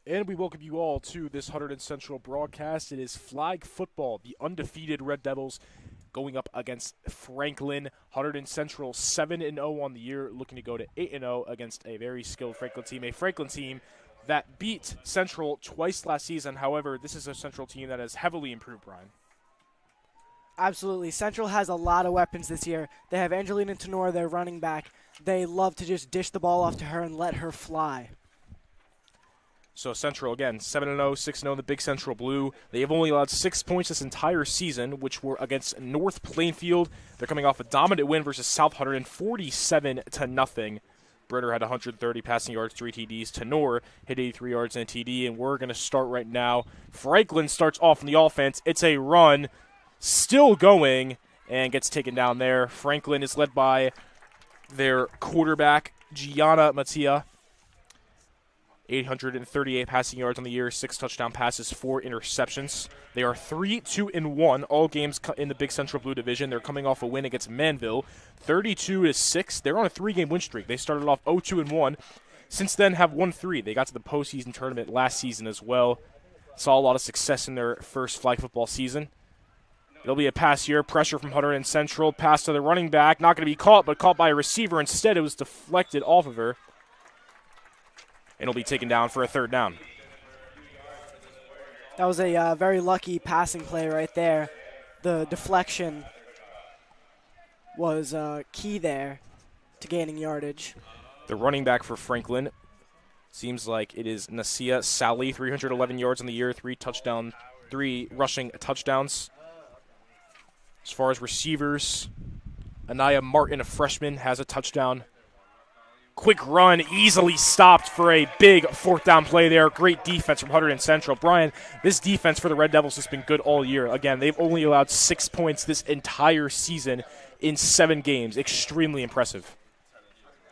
And we welcome you all to this Hunterdon Central broadcast. It is flag football. The undefeated Red Devils going up against Franklin. Hunterdon Central 7-0 on the year, looking to go to 8-0 against a very skilled Franklin team. A Franklin team that beat Central twice last season. However, this is a Central team that has heavily improved, Brian. Absolutely. Central has a lot of weapons this year. They have Angelina Tenor, their running back. They love to just dish the ball off to her and let her fly. So Central, again, 7-0, 6-0 in the Big Central Blue. They have only allowed 6 points this entire season, which were against North Plainfield. They're coming off a dominant win versus South Hunterdon, 47-0. Brenner had 130 passing yards, 3 TDs. Tenor hit 83 yards and a TD, and we're going to start right now. Franklin starts off in the offense. It's a run, still going, and gets taken down there. Franklin is led by their quarterback, Gianna Mattia. 838 passing yards on the year, 6 touchdown passes, 4 interceptions. They are 3-2-1 all games in the Big Central Blue Division. They're coming off a win against Manville, 32-6. They're on a 3-game win streak. They started off 0-2-1. Since then, have won 3. They got to the postseason tournament last season as well. Saw a lot of success in their first flag football season. It'll be a pass here. Pressure from Hunterdon Central. Pass to the running back. Not going to be caught, but caught by a receiver. Instead, it was deflected off of her. And it'll be taken down for a third down. That was a very lucky passing play right there. The deflection was key there to gaining yardage. The running back for Franklin seems like it is Nasia Sally, 311 yards on the year, 3 rushing touchdowns. As far as receivers, Anaya Martin, a freshman, has a touchdown. Quick run, easily stopped for a big fourth down play there. Great defense from Hunterdon Central. Brian, this defense for the Red Devils has been good all year. Again, they've only allowed 6 points this entire season in 7 games. Extremely impressive.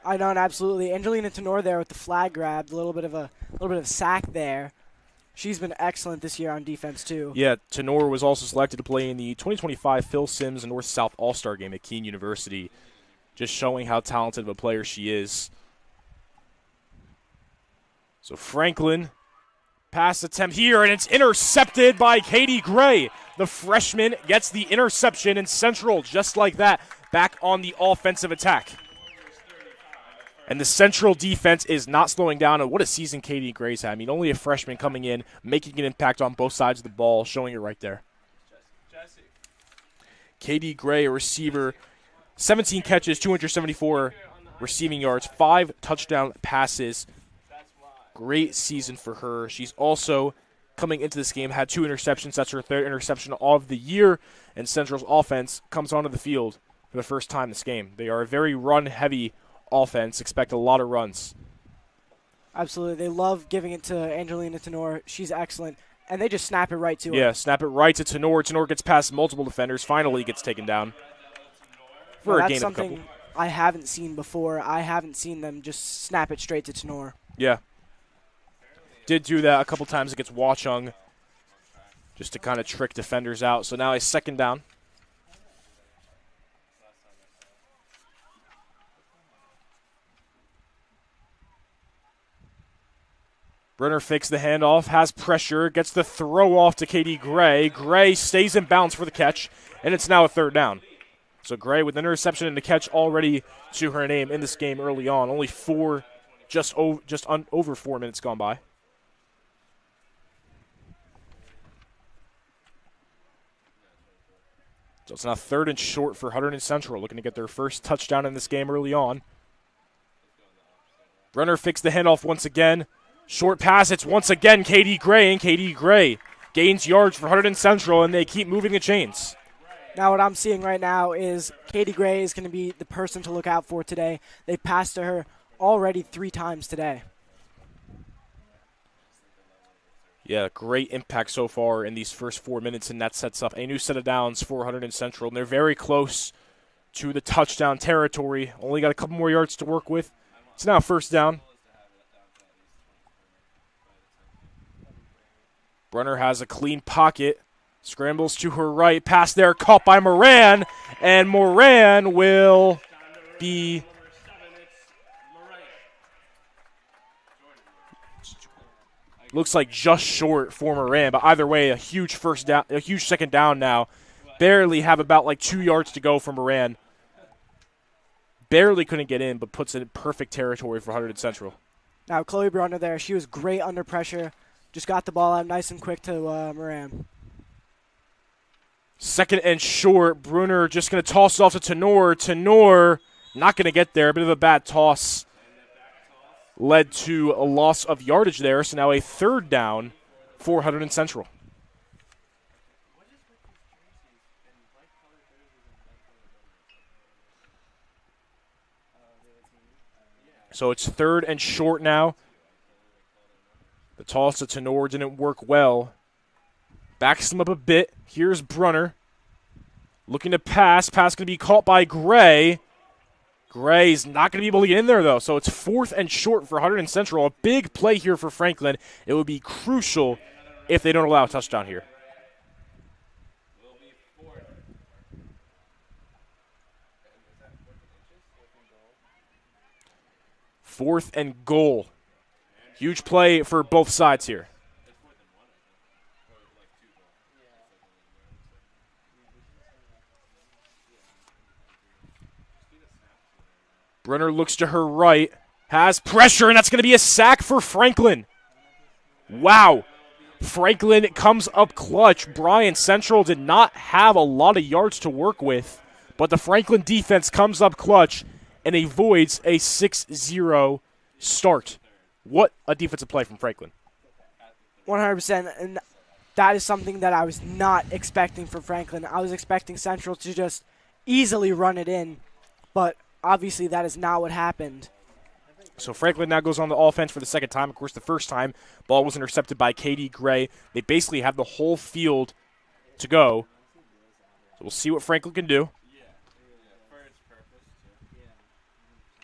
I know, absolutely. Angelina Tenor there with the flag grab, a little bit of sack there. She's been excellent this year on defense too. Yeah, Tenor was also selected to play in the 2025 Phil Simms North-South All-Star Game at Keene University. Just showing how talented of a player she is. So Franklin, pass attempt here, and it's intercepted by Katie Gray. The freshman gets the interception, and Central, just like that, back on the offensive attack. And the Central defense is not slowing down, and what a season Katie Gray's had. I mean, only a freshman coming in, making an impact on both sides of the ball, showing it right there. Katie Gray, a receiver, 17 catches, 274 receiving yards, 5 touchdown passes. Great season for her. She's also, coming into this game, had 2 interceptions. That's her 3rd interception of the year. And Central's offense comes onto the field for the first time this game. They are a very run-heavy offense. Expect a lot of runs. Absolutely. They love giving it to Angelina Tenor. She's excellent. And they just snap it right to her. Yeah, snap it right to Tenor. Tenor gets past multiple defenders. Finally gets taken down. For a that's game of a something couple. I haven't seen before. I haven't seen them just snap it straight to Tenor. Yeah. Did do that a couple times against Watchung just to kind of trick defenders out. So now a second down. Brenner fakes the handoff, has pressure, gets the throw off to Katie Gray. Gray stays in bounds for the catch, and it's now a third down. So Gray with an interception and the catch already to her name in this game early on. Only over 4 minutes gone by. So it's now 3rd and short for Hunterdon Central, looking to get their first touchdown in this game early on. Brenner fakes the handoff once again. Short pass, it's once again Katie Gray, and Katie Gray gains yards for Hunterdon Central, and they keep moving the chains. Now what I'm seeing right now is Katie Gray is going to be the person to look out for today. They passed to her already 3 times today. Yeah, great impact so far in these first 4 minutes, and that sets up a new set of downs for Hunterdon Central. And they're very close to the touchdown territory. Only got a couple more yards to work with. It's now first down. Brenner has a clean pocket. Scrambles to her right. Pass there, caught by Moran. And Moran will be Looks like just short for Moran, but either way, a huge first down, a huge second down now. Barely have about like 2 yards to go for Moran. Barely couldn't get in, but puts it in perfect territory for Hunterdon Central. Now, Chloe Brunner there, she was great under pressure. Just got the ball out nice and quick to Moran. Second and short. Brunner just going to toss it off to Tenor. Tenor not going to get there. A bit of a bad toss. Led to a loss of yardage there. So now a third down for Hunterdon Central. So it's third and short now. The toss to Tenor didn't work well. Backs him up a bit. Here's Brunner. Looking to pass. Pass going to be caught by Gray. Gray's not going to be able to get in there, though. So it's fourth and short for Hunterdon Central. A big play here for Franklin. It would be crucial if they don't allow a touchdown here. Fourth and goal. Huge play for both sides here. Brunner looks to her right, has pressure, and that's going to be a sack for Franklin. Wow. Franklin comes up clutch. Bryan Central did not have a lot of yards to work with, but the Franklin defense comes up clutch and avoids a 6-0 start. What a defensive play from Franklin. 100%, and that is something that I was not expecting from Franklin. I was expecting Central to just easily run it in, but obviously that is not what happened. So Franklin now goes on the offense for the second time. Of course, the first time, ball was intercepted by Katie Gray. They basically have the whole field to go. So we'll see what Franklin can do.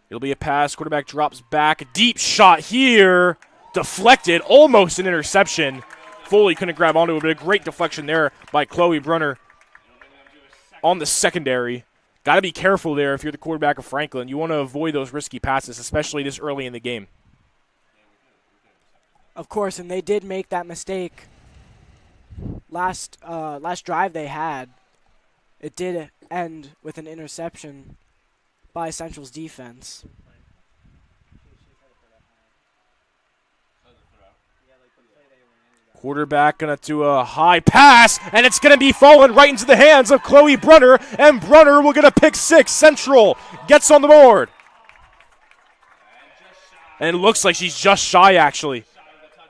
It'll be a pass. Quarterback drops back. A deep shot here. Deflected. Almost an interception. Foley couldn't grab onto it, but a great deflection there by Chloe Brunner on the secondary. Got to be careful there if you're the quarterback of Franklin. You want to avoid those risky passes, especially this early in the game. Of course, and they did make that mistake last drive they had. It did end with an interception by Central's defense. Quarterback going to do a high pass, and it's going to be falling right into the hands of Chloe Brunner, and Brunner will get a pick six. Central gets on the board. And it looks like she's just shy, actually.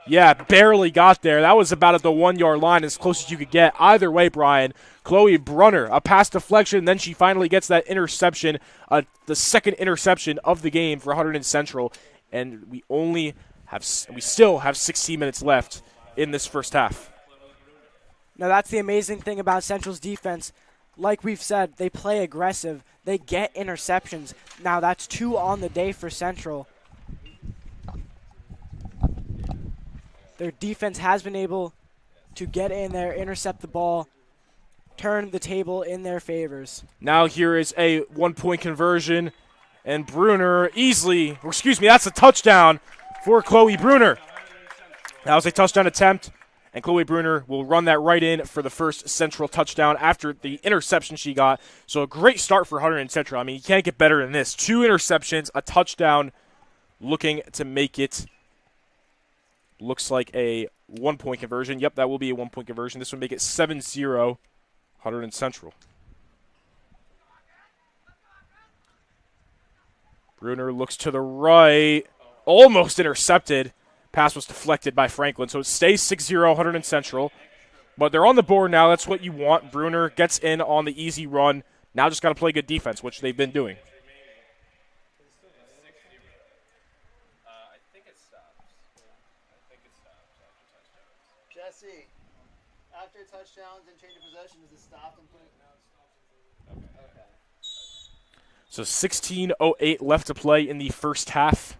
Yeah, barely got there. That was about at the 1 yard line, as close as you could get. Either way, Brian, Chloe Brunner, a pass deflection, then she finally gets that interception, the second interception of the game for Hunterdon Central, and we still have 16 minutes left in this first half. Now that's the amazing thing about Central's defense. Like we've said, they play aggressive. They get interceptions. Now that's 2 on the day for Central. Their defense has been able to get in there, intercept the ball, turn the table in their favors. Now here is a 1-point conversion, and Brunner that's a touchdown for Chloe Brunner. That was a touchdown attempt, and Chloe Brunner will run that right in for the first Central touchdown after the interception she got. So a great start for Hunterdon Central. I mean, you can't get better than this. 2 interceptions, a touchdown, looking to make it. Looks like a 1-point conversion. Yep, that will be a 1-point conversion. This would make it 7-0 Hunterdon Central. Brunner looks to the right. Almost intercepted. Pass was deflected by Franklin. So it stays 6-0 Hunterdon Central. But they're on the board now. That's what you want. Brunner gets in on the easy run. Now just got to play good defense, which they've been doing. Jesse, after touchdowns and change of possession, does it stop and put it? No, it stops. Okay. So 16:08 left to play in the first half.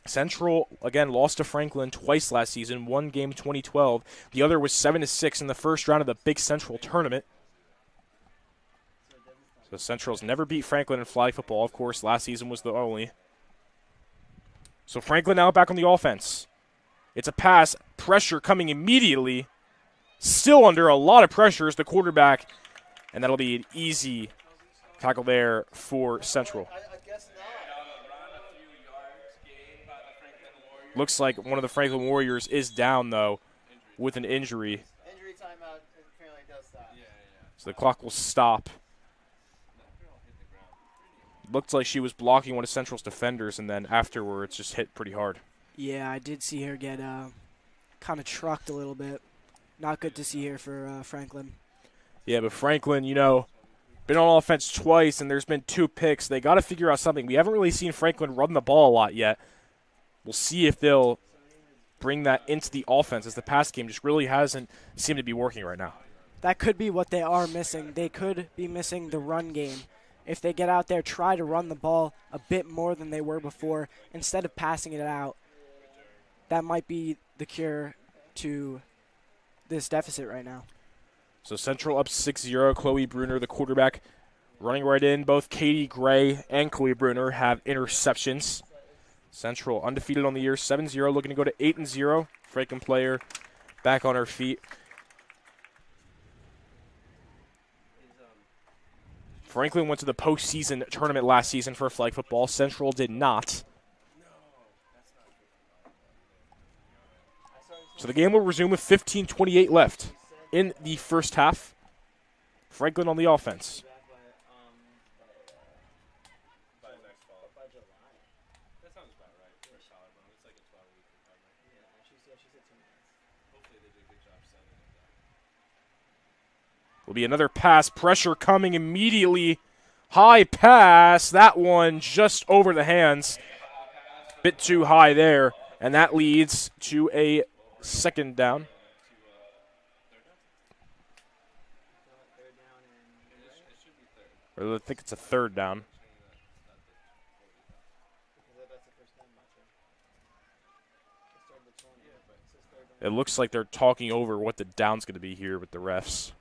Central, again, lost to Franklin twice last season. One game 2012. The other was 7-6 in the first round of the Big Central tournament. So Central's never beat Franklin in flag football. Of course, last season was the only. So Franklin now back on the offense. It's a pass. Pressure coming immediately. Still under a lot of pressure is the quarterback. And that'll be an easy tackle there for Central. I guess not. Looks like one of the Franklin Warriors is down, though, with an injury. Injury timeout apparently does that. So the clock will stop. Looked like she was blocking one of Central's defenders, and then afterwards just hit pretty hard. Yeah, I did see her get kind of trucked a little bit. Not good to see her for Franklin. Yeah, but Franklin, you know, been on offense twice, and there's been 2 picks. They got to figure out something. We haven't really seen Franklin run the ball a lot yet. We'll see if they'll bring that into the offense, as the pass game just really hasn't seemed to be working right now. That could be what they are missing. They could be missing the run game. If they get out there, try to run the ball a bit more than they were before, instead of passing it out, that might be the cure to this deficit right now. So Central up 6-0. Chloe Bruner, the quarterback, running right in. Both Katie Gray and Chloe Bruner have interceptions. Central undefeated on the year, 7-0, looking to go to 8-0. Franklin player back on her feet. Franklin went to the postseason tournament last season for flag football. Central did not. So the game will resume with 15:28 left in the first half. Franklin on the offense. Will be another pass. Pressure coming immediately. High pass. That one just over the hands. Bit too high there. And that leads to a second down. Or I think it's a third down. It looks like they're talking over what the down's going to be here with the refs.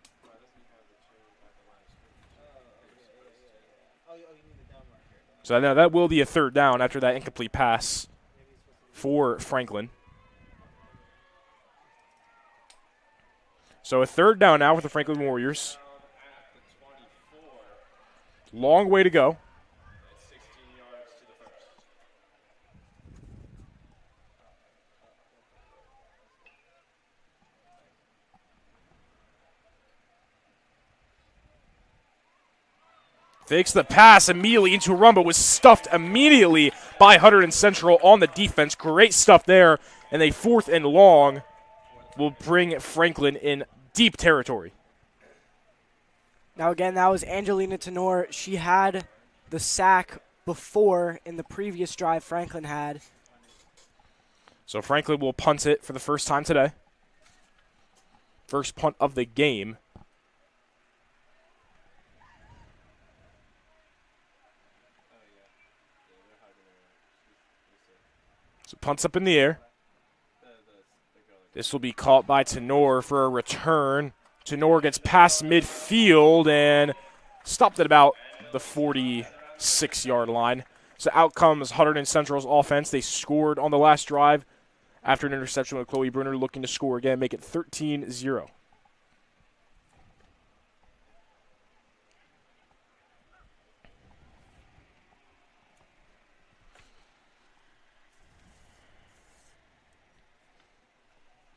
So now that will be a third down after that incomplete pass for Franklin. So a third down now for the Franklin Warriors. Long way to go. Fakes the pass immediately into a run, but was stuffed immediately by Hunterdon Central on the defense. Great stuff there. And a 4th and long will bring Franklin in deep territory. Now, again, that was Angelina Tenor. She had the sack before in the previous drive Franklin had. So Franklin will punt it for the first time today. First punt of the game. So punts up in the air. This will be caught by Tenor for a return. Tenor gets past midfield and stopped at about the 46-yard line. So out comes Hunterdon Central's offense. They scored on the last drive after an interception with Chloe Bruner, looking to score again, make it 13-0.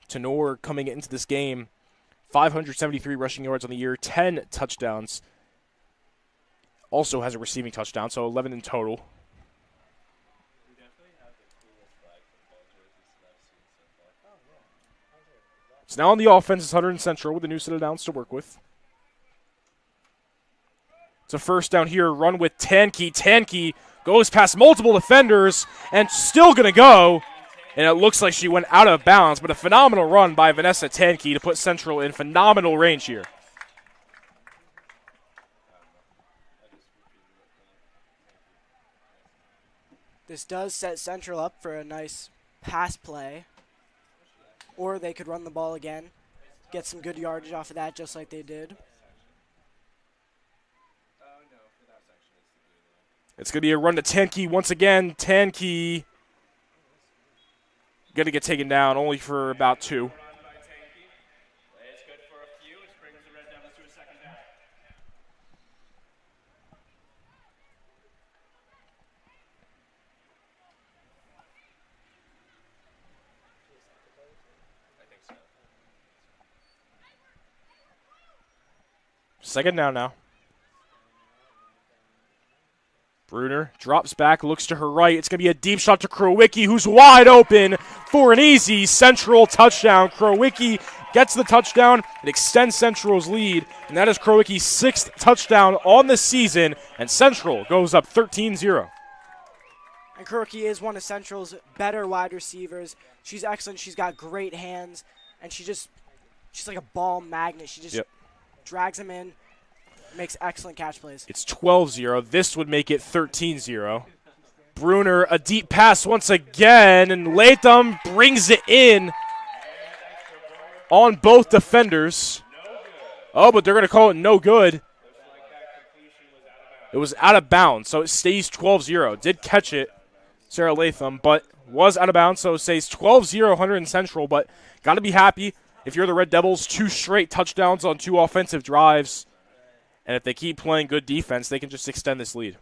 Tenor coming into this game, 573 rushing yards on the year, 10 touchdowns. Also has a receiving touchdown, so 11 in total. So now on the offense is Hunterdon Central with the new set of downs to work with. It's a first down here, run with Tankey. Tankey goes past multiple defenders and still going to go. And it looks like she went out of bounds, but a phenomenal run by Vanessa Tankey to put Central in phenomenal range here. This does set Central up for a nice pass play. Or they could run the ball again, get some good yardage off of that just like they did. It's going to be a run to Tankey once again. Tankey going to get taken down only for about 2. Second down now. Bruner drops back, looks to her right. It's going to be a deep shot to Krowicki, who's wide open for an easy Central touchdown. Krowicki gets the touchdown and extends Central's lead, and that is Krowicki's 6th touchdown on the season, and Central goes up 13-0. And Krowicki is one of Central's better wide receivers. She's excellent. She's got great hands, and she's like a ball magnet. She just drags him in, makes excellent catch plays. It's 12-0. This would make it 13-0. Bruner, a deep pass once again, and Latham brings it in on both defenders. Oh, but they're going to call it no good. It was out of bounds, so it stays 12-0. Did catch it, Sarah Latham, but was out of bounds, so it stays 12-0 Hunterdon Central, but got to be happy if you're the Red Devils. 2 straight touchdowns on 2 offensive drives. And if they keep playing good defense, they can just extend this lead.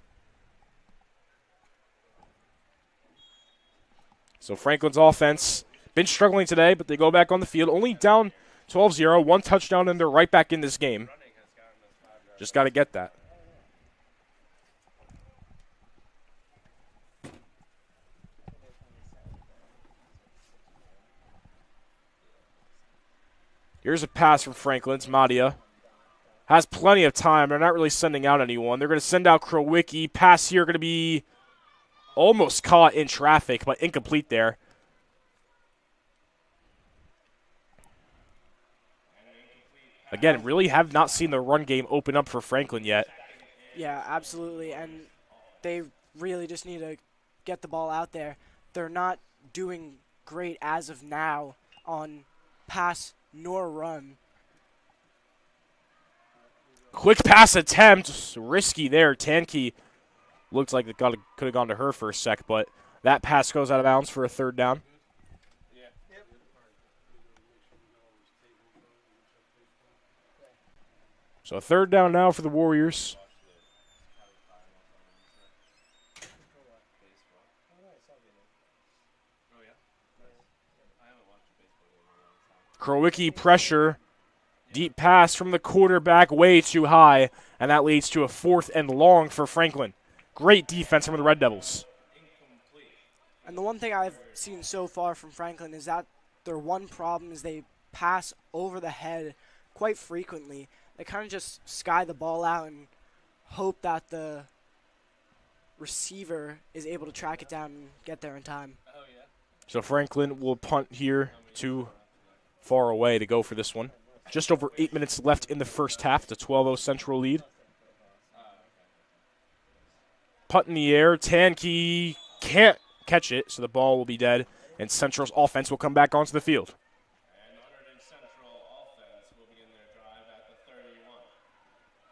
So Franklin's offense been struggling today, but they go back on the field. Only down 12-0, 1 touchdown, and they're right back in this game. Just got to get that. Here's a pass from Franklin's. Madia has plenty of time. They're not really sending out anyone. They're going to send out Krowicki. Pass here going to be almost caught in traffic, but incomplete there. Again, really have not seen the run game open up for Franklin yet. Yeah, absolutely. And they really just need to get the ball out there. They're not doing great as of now on pass nor run. Quick pass attempt. Risky there. Tankey looked like it could have gone to her for a sec, but that pass goes out of bounds for a 3rd down. So 3rd down now for the Warriors. Krowicki pressure. Deep pass from the quarterback, way too high, and that leads to a 4th and long for Franklin. Great defense from the Red Devils. And the one thing I've seen so far from Franklin is that their one problem is they pass over the head quite frequently. They kind of just sky the ball out and hope that the receiver is able to track it down and get there in time. So Franklin will punt here, too far away to go for this one. Just over 8 minutes left in the first half. It's a 12-0 Central lead. Punt in the air. Tankey can't catch it, so the ball will be dead, and Central's offense will come back onto the field. And Hunterdon Central offense will begin their drive at the 31.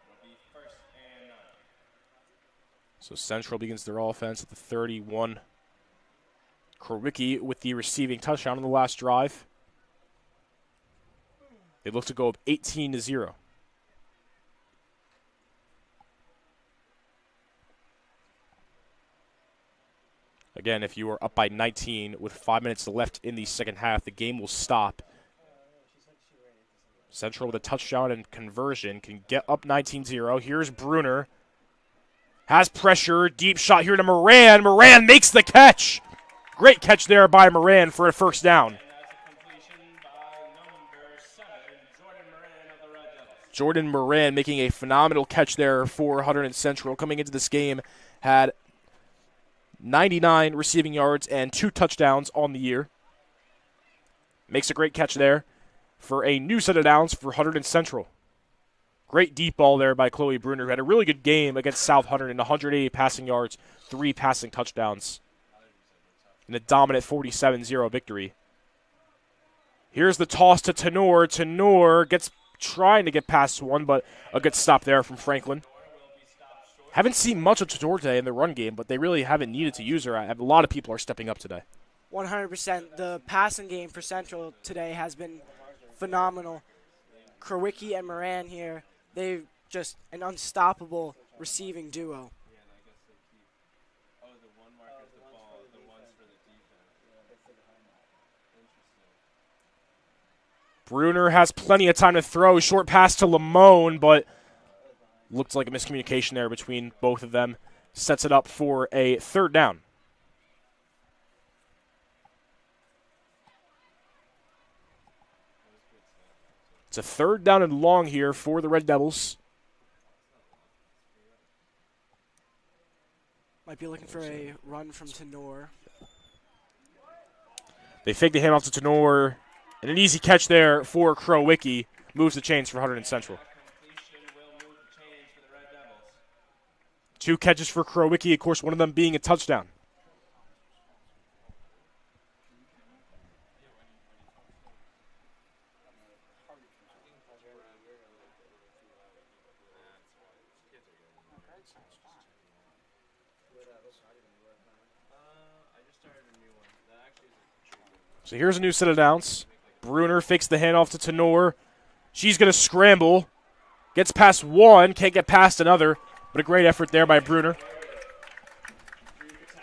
It'll be 1st and 9. So Central begins their offense at the 31. Krowicki with the receiving touchdown on the last drive. They look to go up 18-0. Again, if you are up by 19 with 5 minutes left in the second half, the game will stop. Central with a touchdown and conversion can get up 19-0. Here's Bruner. Has pressure. Deep shot here to Moran. Moran makes the catch. Great catch there by Moran for a 1st down. Jordan Moran making a phenomenal catch there for Hunterdon Central. Coming into this game, had 99 receiving yards and 2 touchdowns on the year. Makes a great catch there for a new set of downs for Hunterdon Central. Great deep ball there by Chloe Bruner, who had a really good game against South Hunterdon. 180 passing yards, 3 passing touchdowns in a dominant 47-0 victory. Here's the toss to Tenor. Tenor trying to get past one, but a good stop there from Franklin. Haven't seen much of Tenor today in the run game, but they really haven't needed to use her. A lot of people are stepping up today. 100%. The passing game for Central today has been phenomenal. Krowicki and Moran here, they've just an unstoppable receiving duo. Oh, the one marker's the ball, the one's for the defense. Interesting. Bruner has plenty of time to throw. Short pass to Lamone, but looked like a miscommunication there between both of them. Sets it up for a third down. It's a third down and long here for the Red Devils. Might be looking for a run from Tenor. They fake the handoff to Tenor, and an easy catch there for Krowicki. Moves the chains for Hunterdon Central. Completion will move the chains for the Red Devils. 2 catches for Krowicki, of course, one of them being a touchdown. I just started a new one. That actually is So here's a new set of downs. Bruner fakes the handoff to Tenor. She's going to scramble. Gets past one, can't get past another, but a great effort there by Bruner.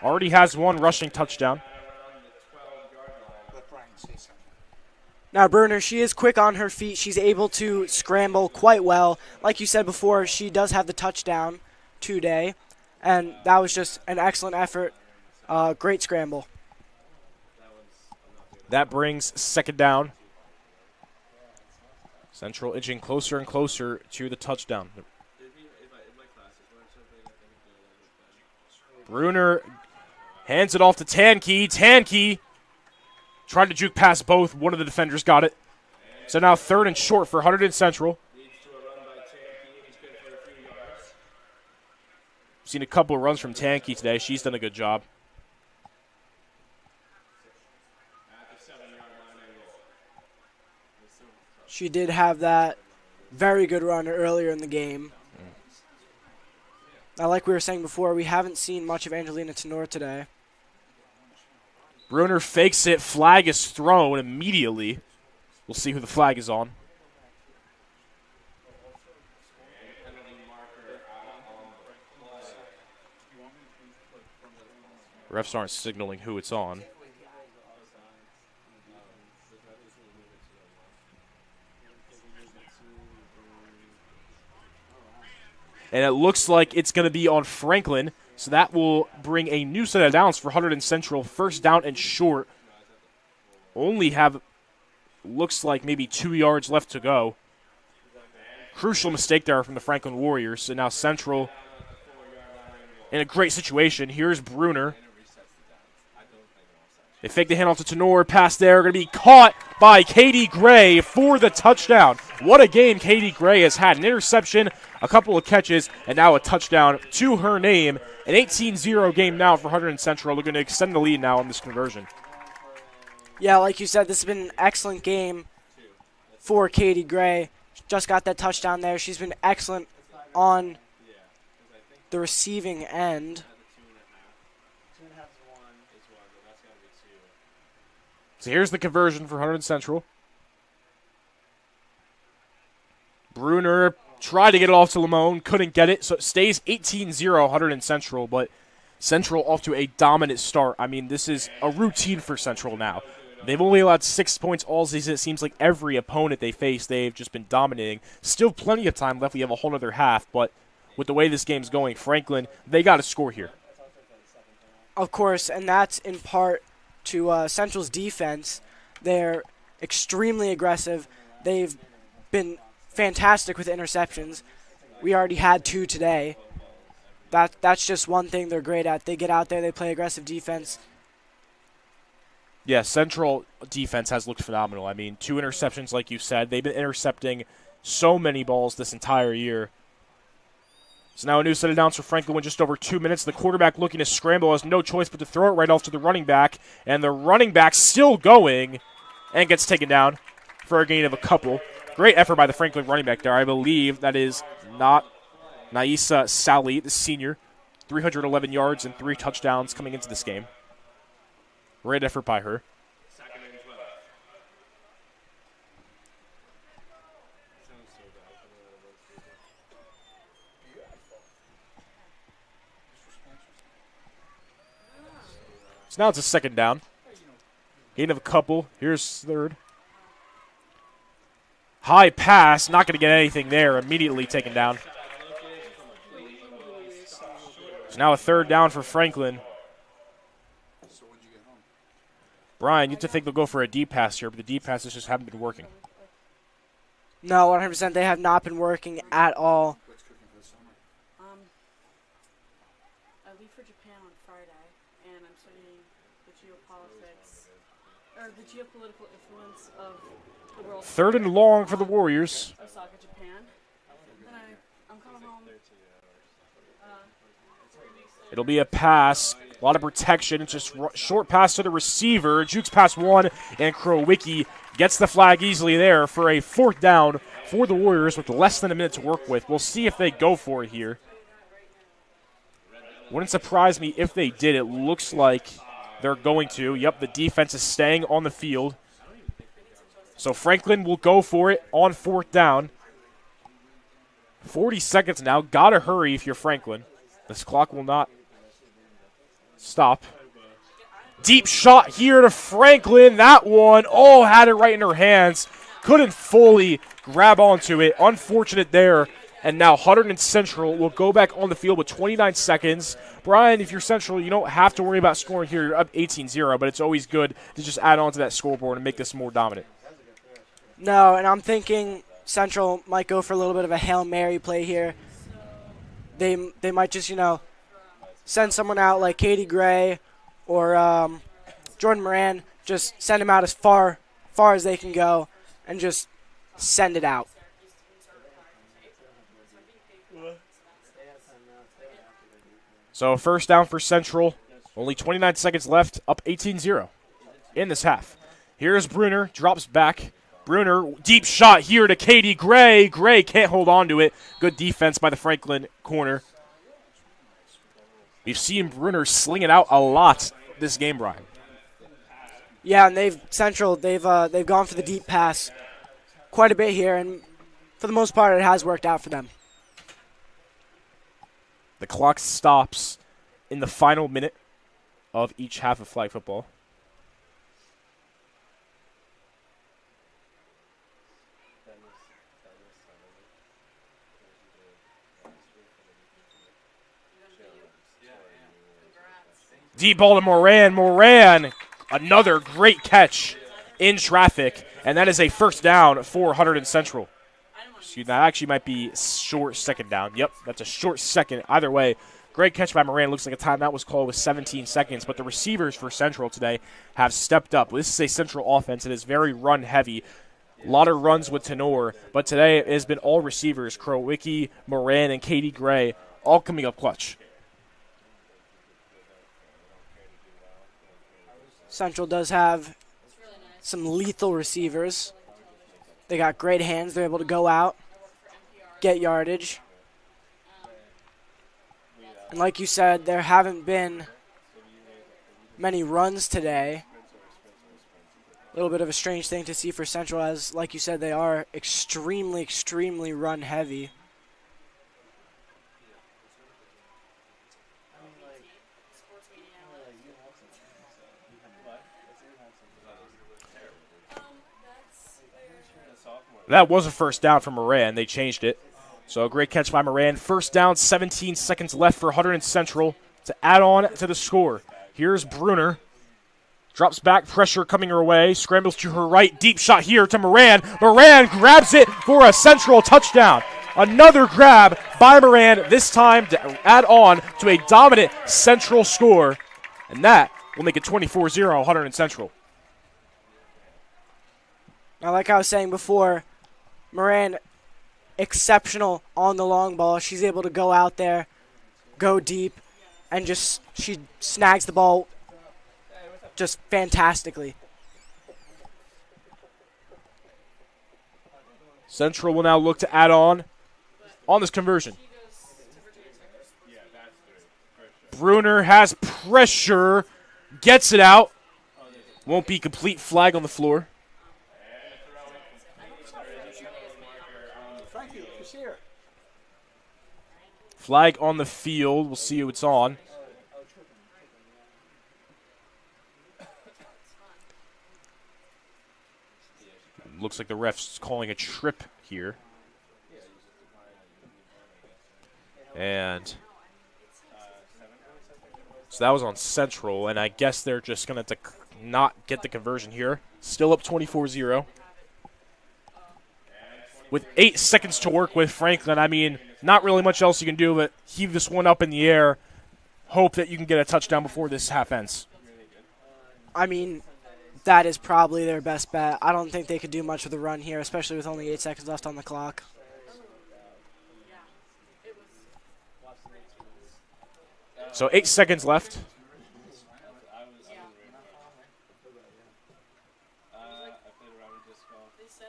Already has one rushing touchdown. Now, Bruner, she is quick on her feet. She's able to scramble quite well. Like you said before, she does have the touchdown today, and that was just an excellent effort. Great scramble. That brings second down. Central inching closer and closer to the touchdown. Bruner hands it off to Tankey. Tankey tried to juke past both. One of the defenders got it. So now third and short for Hunterdon Central. Seen a couple of runs from Tankey today. She's done a good job. She did have that very good run earlier in the game. Now, like we were saying before, we haven't seen much of Angelina Tenor today. Bruner fakes it. Flag is thrown immediately. We'll see who the flag is on. Refs aren't signaling who it's on. And it looks like it's going to be on Franklin. So that will bring a new set of downs for Hunterdon Central. First down and short. Only have, looks like maybe 2 yards left to go. Crucial mistake there from the Franklin Warriors. And now Central in a great situation. Here's Bruner. They fake the handoff to Tenor. Pass there. Going to be caught by Katie Gray for the touchdown. What a game Katie Gray has had. An interception, a couple of catches, and now a touchdown to her name. An 18-0 game now for Hunterdon Central. Looking to extend the lead now on this conversion. Yeah, like you said, this has been an excellent game for Katie Gray. Just got that touchdown there. She's been excellent on the receiving end. So here's the conversion for Hunterdon Central. Bruner tried to get it off to Lamone, couldn't get it, so it stays 18-0 Hunterdon Central, but Central off to a dominant start. I mean, this is a routine for Central now. They've only allowed 6 points all season. It seems like every opponent they face, they've just been dominating. Still plenty of time left. We have a whole other half, but with the way this game's going, Franklin, they got to score here. Of course, and that's in part to Central's defense. They're extremely aggressive. They've been fantastic with interceptions. We already had 2 today. That's just one thing they're great at. They get out there, they play aggressive defense. Yeah, Central defense has looked phenomenal. I mean, 2 interceptions, like you said. They've been intercepting so many balls this entire year. So now a new set of downs for Franklin in just over 2 minutes. The quarterback looking to scramble, has no choice but to throw it right off to the running back. And the running back still going and gets taken down for a gain of a couple. Great effort by the Franklin running back there. I believe that is not Naisa Sally, the senior. 311 yards and 3 touchdowns coming into this game. Great effort by her. Second and 12. So now it's a second down. Gain of a couple. Here's third. High pass. Not going to get anything there. Immediately taken down. So now a third down for Franklin. Brian, you have to think they'll go for a deep pass here, but the deep passes just haven't been working. No, 100%. They have not been working at all. I leave for Japan on Friday, and I'm studying the geopolitics, or the geopolitical influence of the world. Third and long for the Warriors. Osaka, Japan. Then I'm coming home. It'll be a pass. A lot of protection. It's just short pass to the receiver. Jukes past one, and Krowicki gets the flag easily there for a fourth down for the Warriors with less than a minute to work with. We'll see if they go for it here. Wouldn't surprise me if they did. It looks like they're going to. Yep, the defense is staying on the field. So Franklin will go for it on fourth down. 40 seconds now. Gotta hurry if you're Franklin. This clock will not stop. Deep shot here to Franklin. That one, had it right in her hands. Couldn't fully grab onto it. Unfortunate there. And now Hunterdon Central will go back on the field with 29 seconds. Brian, if you're Central, you don't have to worry about scoring here. You're up 18-0, but it's always good to just add on to that scoreboard and make this more dominant. No, and I'm thinking Central might go for a little bit of a Hail Mary play here. They might just, send someone out like Katie Gray or Jordan Moran. Just send them out as far as they can go and just send it out. So first down for Central. Only 29 seconds left, up 18-0 in this half. Here's Bruner, drops back. Bruner, deep shot here to Katie Gray. Gray can't hold on to it. Good defense by the Franklin corner. We've seen Bruner sling it out a lot this game, Brian. Yeah, and they've gone for the deep pass quite a bit here, and for the most part, it has worked out for them. The clock stops in the final minute of each half of flag football. Deep ball to Moran. Moran, another great catch in traffic, and that is a first down for Hunterdon Central. Excuse me, that actually might be short second down. Yep, that's a short second. Either way, great catch by Moran. Looks like a timeout was called with 17 seconds, but the receivers for Central today have stepped up. This is a Central offense. It is very run-heavy. A lot of runs with Tenor, but today it has been all receivers, Krowicki, Moran, and Katie Gray, all coming up clutch. Central does have some lethal receivers. They got great hands. They're able to go out, get yardage. And like you said, there haven't been many runs today. A little bit of a strange thing to see for Central, as, like you said, they are extremely, extremely run heavy. That was a first down for Moran. They changed it. So a great catch by Moran. First down, 17 seconds left for Hunterdon Central to add on to the score. Here's Bruner. Drops back, pressure coming her way. Scrambles to her right. Deep shot here to Moran. Moran grabs it for a Central touchdown. Another grab by Moran, this time to add on to a dominant Central score. And that will make it 24-0 Hunterdon Central. Now, like I was saying before, Moran, exceptional on the long ball. She's able to go out there, go deep, and she snags the ball just fantastically. Central will now look to add on this conversion. Bruner has pressure, gets it out. Won't be complete. Flag on the floor. Frankie, it's here. Flag on the field. We'll see who it's on. Looks like the ref's calling a trip here. And so that was on Central, and I guess they're just going to not get the conversion here. Still up 24-0. With 8 seconds to work with, Franklin, I mean, not really much else you can do but heave this one up in the air, hope that you can get a touchdown before this half ends. I mean, that is probably their best bet. I don't think they could do much with a run here, especially with only 8 seconds left on the clock. So 8 seconds left.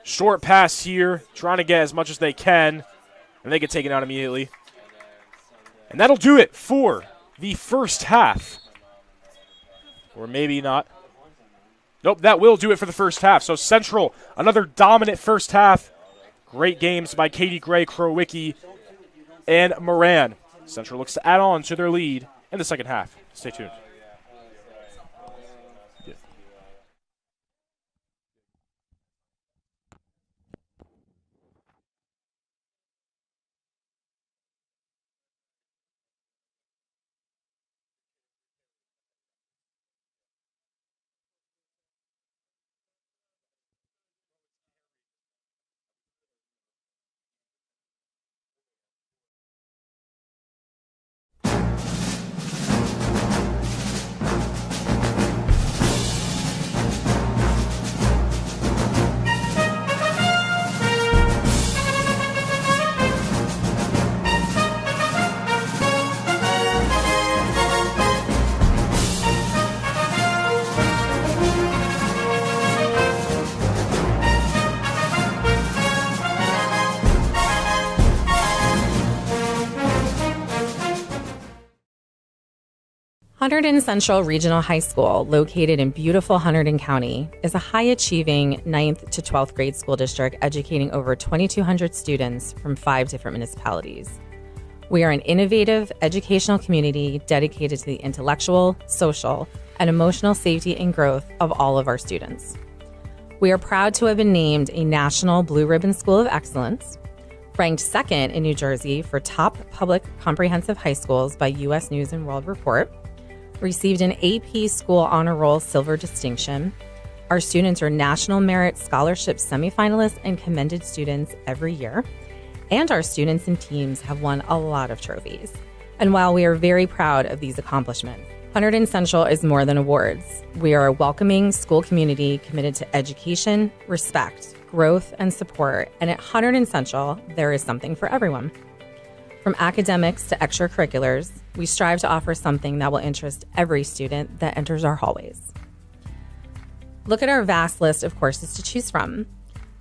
Short pass here, trying to get as much as they can, and they get taken out immediately. And that'll do it for the first half. Or maybe not. Nope, that will do it for the first half. So Central, another dominant first half. Great games by Katie Gray, Krowicki, and Moran. Central looks to add on to their lead in the second half. Stay tuned. Hunterdon Central Regional High School, located in beautiful Hunterdon County, is a high-achieving 9th to 12th grade school district educating over 2,200 students from 5 different municipalities. We are an innovative educational community dedicated to the intellectual, social, and emotional safety and growth of all of our students. We are proud to have been named a National Blue Ribbon School of Excellence, ranked second in New Jersey for top public comprehensive high schools by U.S. News and World Report, received an AP School Honor Roll Silver Distinction. Our students are National Merit Scholarship semifinalists and commended students every year. And our students and teams have won a lot of trophies. And while we are very proud of these accomplishments, Hunterdon Central is more than awards. We are a welcoming school community committed to education, respect, growth, and support. And at Hunterdon Central, there is something for everyone. From academics to extracurriculars, we strive to offer something that will interest every student that enters our hallways. Look at our vast list of courses to choose from.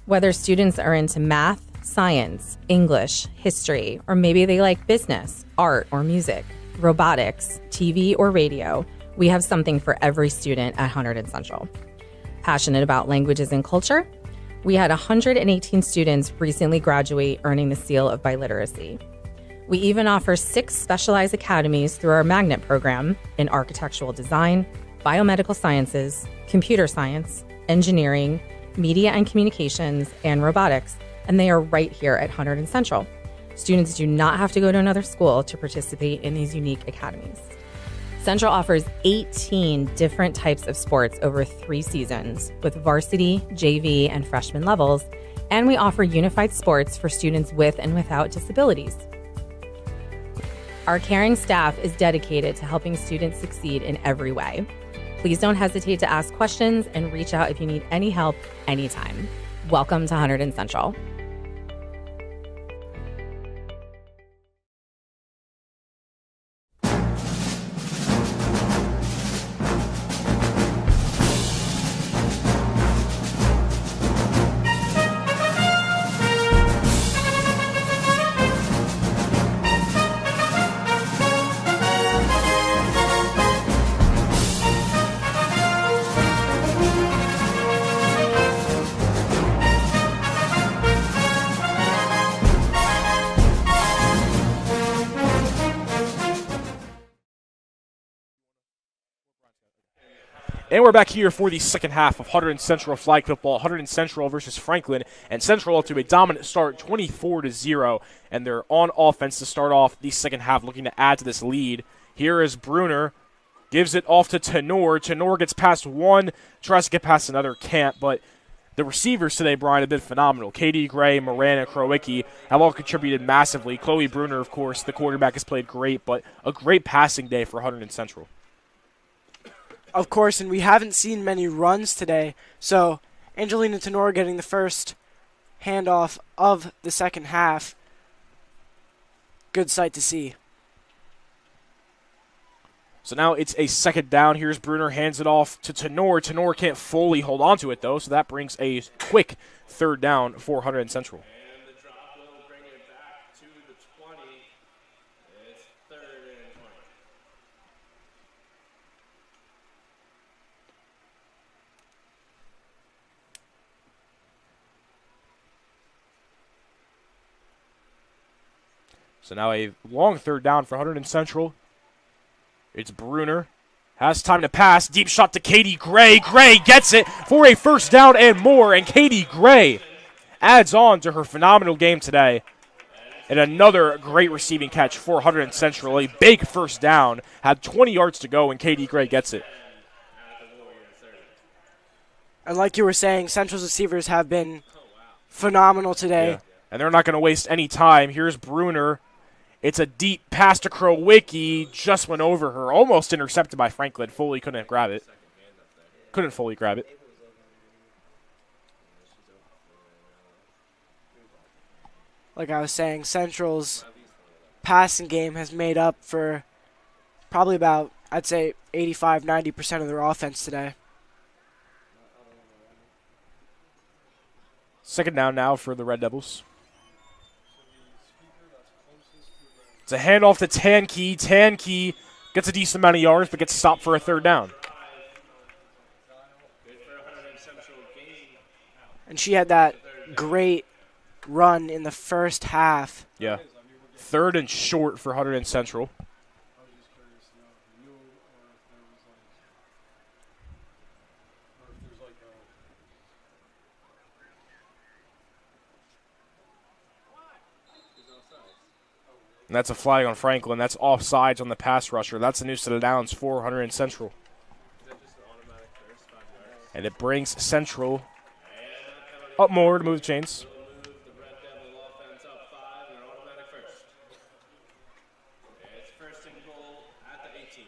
Whether students are into math, science, English, history, or maybe they like business, art, or music, robotics, TV, or radio, we have something for every student at Hunterdon Central. Passionate about languages and culture? We had 118 students recently graduate earning the seal of biliteracy. We even offer 6 specialized academies through our magnet program in architectural design, biomedical sciences, computer science, engineering, media and communications, and robotics, and they are right here at Hunterdon Central. Students do not have to go to another school to participate in these unique academies. Central offers 18 different types of sports over 3 seasons with varsity, JV, and freshman levels, and we offer unified sports for students with and without disabilities. Our caring staff is dedicated to helping students succeed in every way. Please don't hesitate to ask questions and reach out if you need any help anytime. Welcome to Hunterdon Central. And we're back here for the second half of Hunterdon Central flag football. Hunterdon Central versus Franklin, and Central up to a dominant start, 24-0, and they're on offense to start off the second half, looking to add to this lead. Here is Bruner, gives it off to Tenor. Tenor gets past one, tries to get past another, can't, but the receivers today, Brian, have been phenomenal. Katie Gray, Moran, and Krowicki have all contributed massively. Chloe Bruner, of course, the quarterback, has played great, but a great passing day for Hunterdon Central. Of course, and we haven't seen many runs today, so Angelina Tenor getting the first handoff of the second half. Good sight to see. So now it's a second down. Here's Bruner, hands it off to Tenor. Tenor can't fully hold on to it, though, so that brings a quick third down for Hunterdon Central. And the drop will bring it back to the 20. It's 3rd and 20. So now a long third down for Hunterdon Central. It's Bruner. Has time to pass. Deep shot to Katie Gray. Gray gets it for a first down and more. And Katie Gray adds on to her phenomenal game today. And another great receiving catch for Hunterdon Central. A big first down. Had 20 yards to go, and Katie Gray gets it. And like you were saying, Central's receivers have been phenomenal today. Yeah. And they're not going to waste any time. Here's Bruner. It's a deep pass to Krowicki. Just went over her. Almost intercepted by Franklin. Fully couldn't grab it. Couldn't fully grab it. Like I was saying, Central's passing game has made up for probably about, I'd say, 85-90% of their offense today. Second down now for the Red Devils. It's a handoff to Tankey. Tankey gets a decent amount of yards, but gets stopped for a third down. And she had that great run in the first half. Yeah. Third and short for Hunterdon Central. And that's a flag on Franklin. That's offsides on the pass rusher. That's a new set of downs for Hunterdon Central. And it brings Central up more to move the chains. It's 1st and goal at the 18.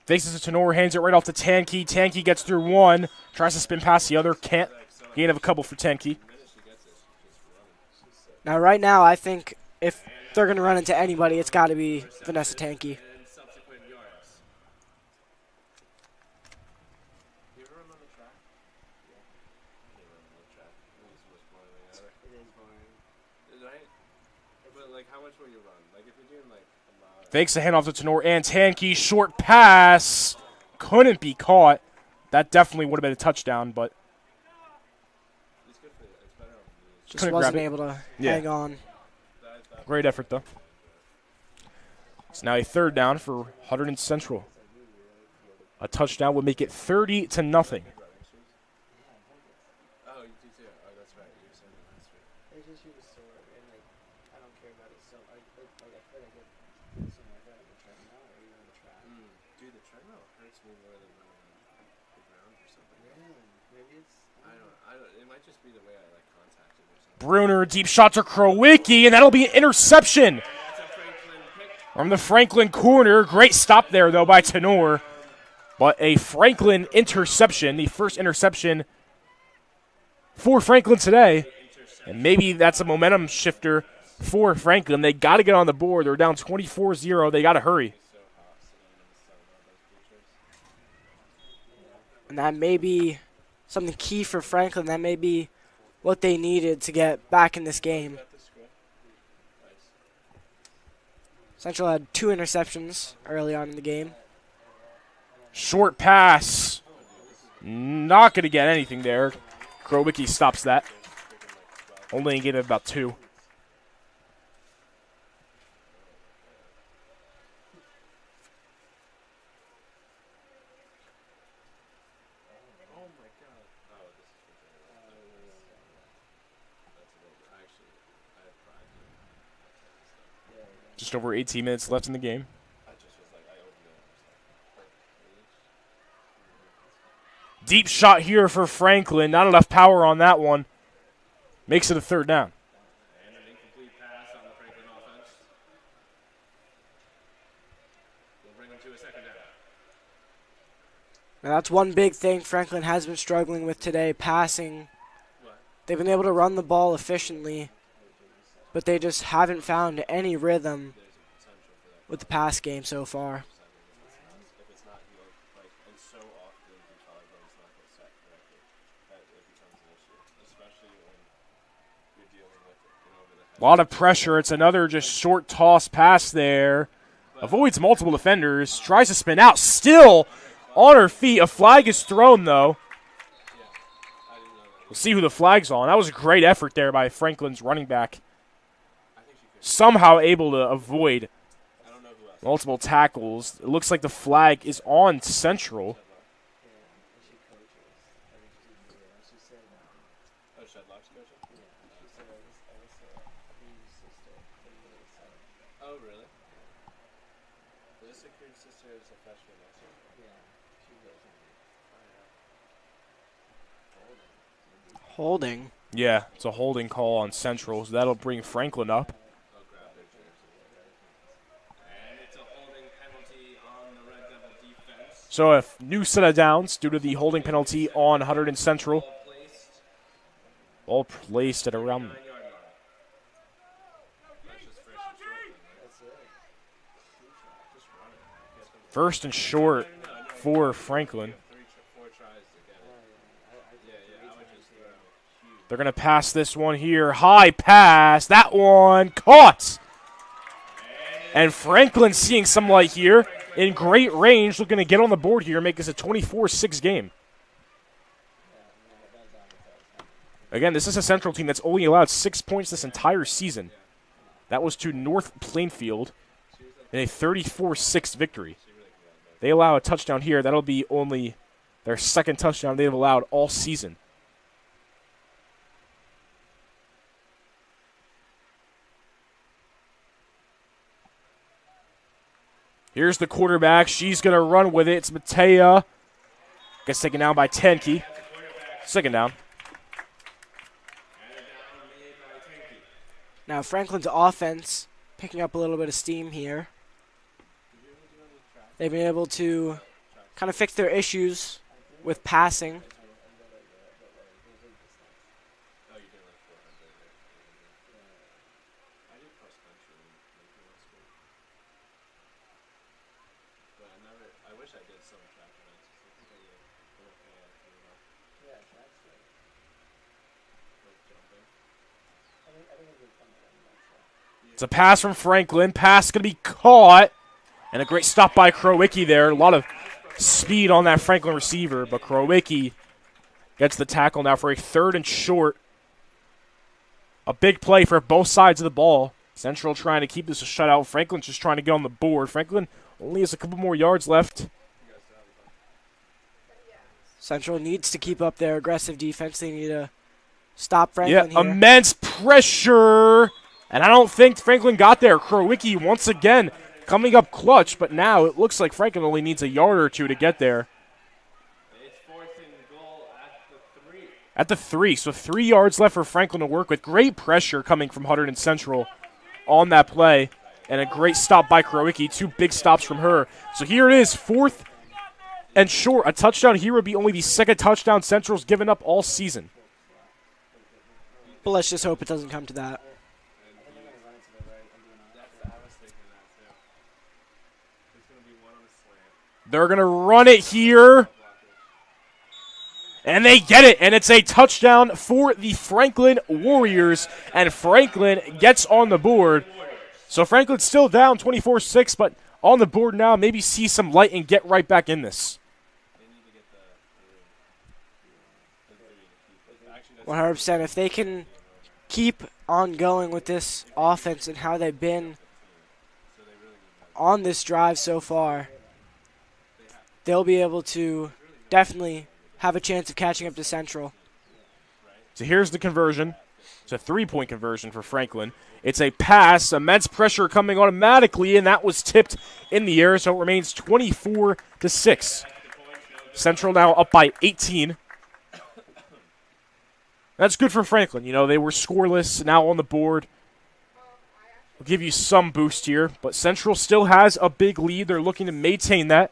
Faces to Tenor, hands it right off to Tankey. Tankey gets through one, tries to spin past the other, can't. Gain of a couple for Tankey. Now, right now, I think if they're going to run into anybody, it's got to be Vanessa Tankey. And subsequent yards. You ever run on the track? Yeah. I can't run on the track. It's the most boring thing ever. It is boring. Right? But, like, how much will you run? Like, if you're doing, like, a mile. Fakes the handoff to Tenor and Tankey. Short pass. Couldn't be caught. That definitely would have been a touchdown, but It's good for you. It's better on the Just Couldn't wasn't grab it. able to Yeah. hang on. great effort, though. It's now a third down for Hunterdon Central. A touchdown would make it 30-0. Oh, you do too. Oh, that's right. You were saying that last week. It's just she was sore, and like I don't care about it so. I feel like I get something like that on the treadmill or even on the track. Dude, the treadmill hurts me more than the ground or something. Really? Maybe it's. I don't. It might just be the way I like contact it or something. Bruner, deep shot to Krowicki, and that'll be an interception That's a Franklin pick. from the Franklin corner. Great stop there, though, by Tenor. But a Franklin interception, the first interception for Franklin today. And maybe that's a momentum shifter for Franklin. They got to get on the board. They're down 24-0. They got to hurry. And that may be something key for Franklin. That may be what they needed to get back in this game. Central had 2 interceptions early on in the game. Short pass. Not going to get anything there. Krowicki stops that. Only gave it about 2. Just over 18 minutes left in the game. Deep shot here for Franklin. Not enough power on that one. Makes it a 3rd down. And an incomplete pass on the Franklin offense. Will bring them to a 2nd down. Now that's one big thing Franklin has been struggling with today, passing. They've been able to run the ball efficiently, but they just haven't found any rhythm with the pass game so far. If it's not, and so often the collarbone is not get set correctly, that it becomes an issue, especially when you're dealing with an over the head. A lot of pressure. It's another just short toss pass there. Avoids multiple defenders. Tries to spin out. Still on her feet. A flag is thrown, though. We'll see who the flag's on. That was a great effort there by Franklin's running back. Somehow able to avoid multiple tackles. It looks like the flag is on Central. Oh, really? This security sister is a freshman next year. Holding. Yeah, it's a holding call on Central, so that'll bring Franklin up. And it's a holding penalty on the Red Devil defense. So a new set of downs due to the holding penalty on Hunterdon Central. All placed at around. First and short for Franklin. They're going to pass this one here. High pass. That one caught. And Franklin seeing some light here. In great range. Looking to get on the board here and make this a 24-6 game. Again, this is a Central team that's only allowed 6 points this entire season. That was to North Plainfield in a 34-6 victory. They allow a touchdown here. That'll be only their 2nd touchdown they've allowed all season. Here's the quarterback. She's going to run with it. It's Matea. Gets taken down by Tenke. 2nd down. Now Franklin's offense picking up a little bit of steam here. They've been able to kind of fix their issues with passing. It's a pass from Franklin. Pass going to be caught. And a great stop by Krowicki there. A lot of speed on that Franklin receiver. But Krowicki gets the tackle now for a 3rd and short. A big play for both sides of the ball. Central trying to keep this a shutout. Franklin's just trying to get on the board. Franklin only has a couple more yards left. Central needs to keep up their aggressive defense. They need to stop Franklin here. Immense pressure. And I don't think Franklin got there. Krowicki once again coming up clutch, but now it looks like Franklin only needs a yard or 2 to get there. It's 4th and goal at the 3. At the 3, so 3 yards left for Franklin to work with. Great pressure coming from Hunterdon Central on that play. And a great stop by Krowicki. 2 big stops from her. So here it is, 4th and short. A touchdown here would be only the 2nd touchdown Central's given up all season. But let's just hope it doesn't come to that. They're going to run it here. And they get it. And it's a touchdown for the Franklin Warriors. And Franklin gets on the board. So Franklin's still down 24-6, but on the board now. Maybe see some light and get right back in this. 100%. If they can keep on going with this offense and how they've been on this drive so far, they'll be able to definitely have a chance of catching up to Central. So here's the conversion. It's a 3-point conversion for Franklin. It's a pass, immense pressure coming automatically, and that was tipped in the air, so it remains 24-6. Central now up by 18. That's good for Franklin. You know, they were scoreless, now on the board. Will give you some boost here, but Central still has a big lead. They're looking to maintain that.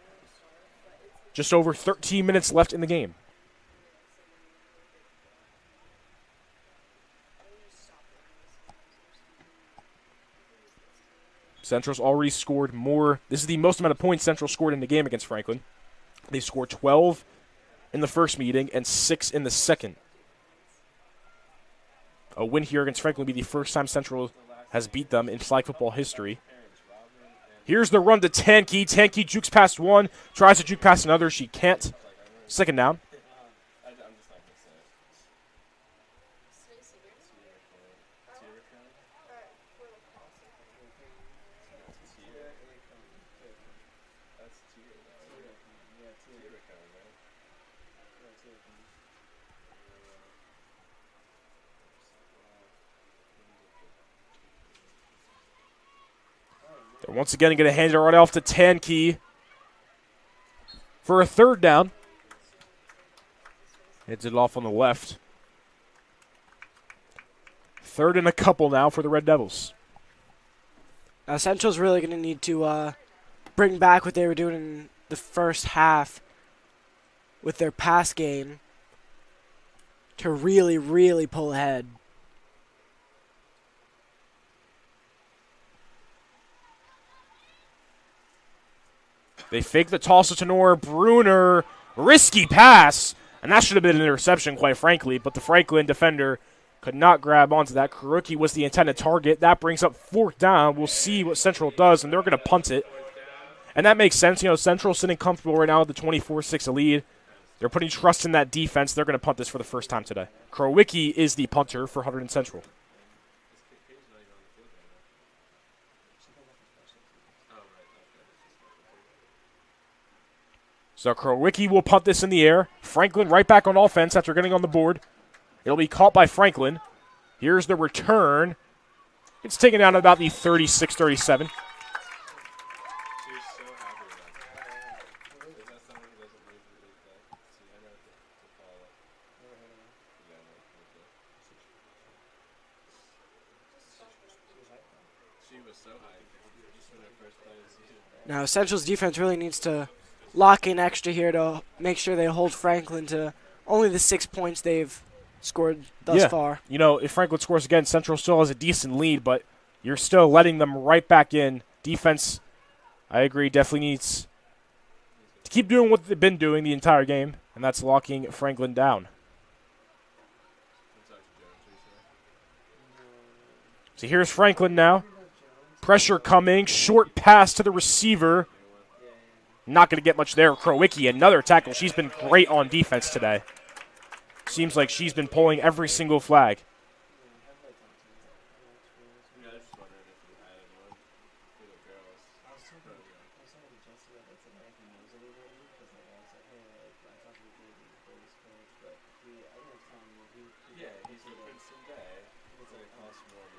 Just over 13 minutes left in the game. Central's already scored more. This is the most amount of points Central scored in the game against Franklin. They scored 12 in the first meeting and 6 in the second. A win here against Franklin will be the first time Central has beat them in flag football history. Here's the run to Tankey. Tankey jukes past one, tries to juke past another. She can't. Second down. They're once again going to hand it right off to Tankey for a third down. Heads it off on the left. Third and a couple now for the Red Devils. Now Central's really going to need to bring back what they were doing in the first half with their pass game to really, really pull ahead. They fake the toss to Tenor. Bruner, risky pass. And that should have been an interception, quite frankly. But the Franklin defender could not grab onto that. Karuki was the intended target. That brings up fourth down. We'll see what Central does, and they're going to punt it. And that makes sense. You know, Central sitting comfortable right now with the 24-6 lead. They're putting trust in that defense. They're going to punt this for the first time today. Krowicki is the punter for Hunterdon Central. So Krowicki will punt this in the air. Franklin right back on offense after getting on the board. It'll be caught by Franklin. Here's the return. It's taken down about the 36-37. Now Central's defense really needs to lock in extra here to make sure they hold Franklin to only the 6 points they've scored thus far. You know, if Franklin scores again, Central still has a decent lead, but you're still letting them right back in. Defense, I agree, definitely needs to keep doing what they've been doing the entire game, and that's locking Franklin down. So here's Franklin now. Pressure coming. Short pass to the receiver. Not going to get much there. Krowicki, another tackle. She's been great on defense today. Seems like she's been pulling every single flag.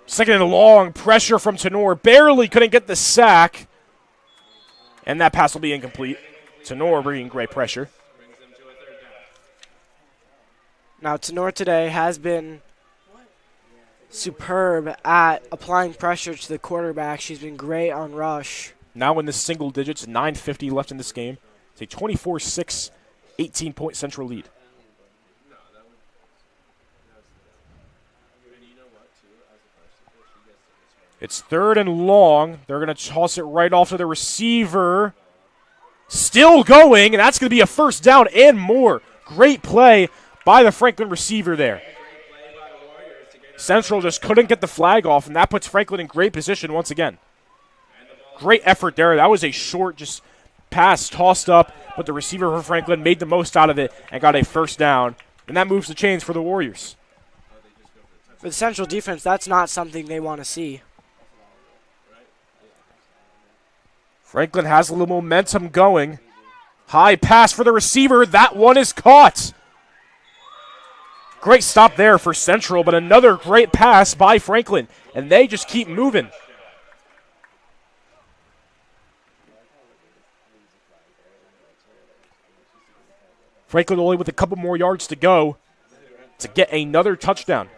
Second and long. Pressure from Tenor. Barely couldn't get the sack. And that pass will be incomplete. Tenor bringing great pressure. Now, Tenor today has been superb at applying pressure to the quarterback. She's been great on rush. Now in the single digits, 9:50 left in this game. It's a 24-6, 18-point Central lead. It's third and long. They're going to toss it right off to the receiver. Still going, and that's going to be a first down and more. Great play by the Franklin receiver there. Central just couldn't get the flag off, and that puts Franklin in great position once again. Great effort there. That was a short just pass tossed up, but the receiver for Franklin made the most out of it and got a first down. And that moves the chains for the Warriors. For the Central defense, that's not something they want to see. Franklin has a little momentum going. High pass for the receiver. That one is caught. Great stop there for Central, but another great pass by Franklin. And they just keep moving. Franklin only with a couple more yards to go to get another touchdown.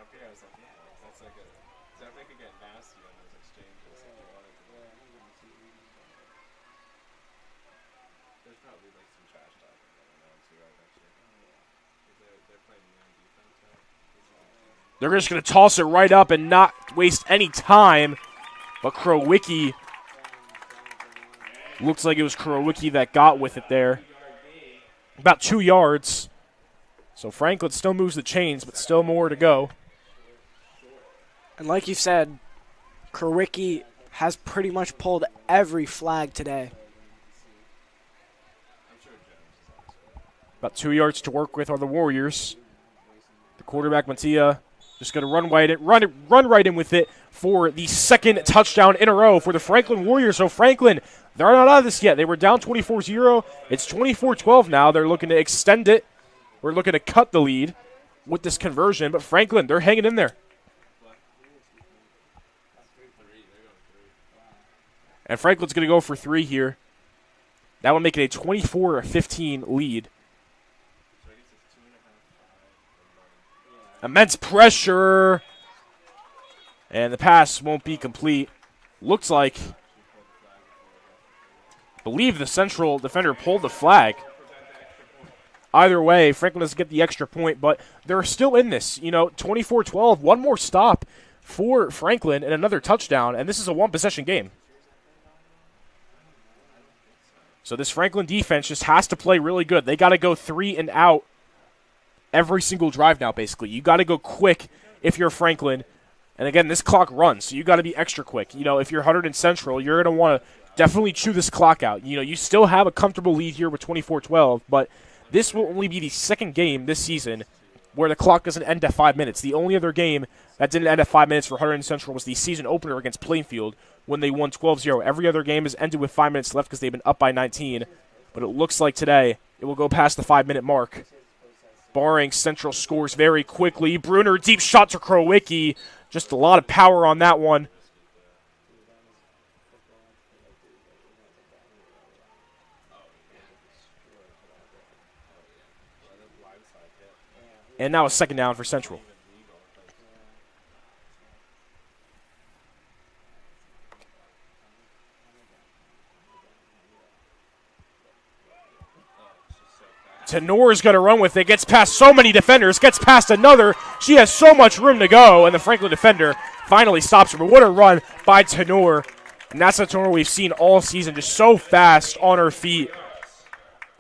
They're just going to toss it right up and not waste any time. But Krowicki, looks like it was Krowicki that got with it there. About 2 yards. So Franklin still moves the chains, but still more to go. And like you said, Krowicki has pretty much pulled every flag today. About 2 yards to work with are the Warriors. The quarterback, Mattia, just going to run right in with it for the second touchdown in a row for the Franklin Warriors. So Franklin, they're not out of this yet. They were down 24-0. It's 24-12 now. They're looking to extend it. We're looking to cut the lead with this conversion. But Franklin, they're hanging in there. And Franklin's going to go for 3 here. That would make it a 24-15 lead. Immense pressure. And the pass won't be complete. Looks like, I believe the Central defender pulled the flag. Either way, Franklin doesn't get the extra point, but they're still in this. 24-12, one more stop for Franklin and another touchdown, and this is a one-possession game. So this Franklin defense just has to play really good. They got to go 3 and out every single drive now, basically. You got to go quick if you're Franklin. And again, this clock runs, so you got to be extra quick. If you're Hunterdon Central, you're going to want to definitely chew this clock out. You still have a comfortable lead here with 24-12, but this will only be the second game this season where the clock doesn't end at 5 minutes. The only other game that didn't end at 5 minutes for Hunterdon Central was the season opener against Plainfield when they won 12-0. Every other game has ended with 5 minutes left because they've been up by 19. But it looks like today it will go past the 5-minute mark. Barring Central scores very quickly. Bruner, deep shot to Krowicki. Just a lot of power on that one. And now a second down for Central. Tenor's going to run with it. Gets past so many defenders. Gets past another. She has so much room to go. And the Franklin defender finally stops her. But what a run by Tenor. And that's a Tenor we've seen all season. Just so fast on her feet.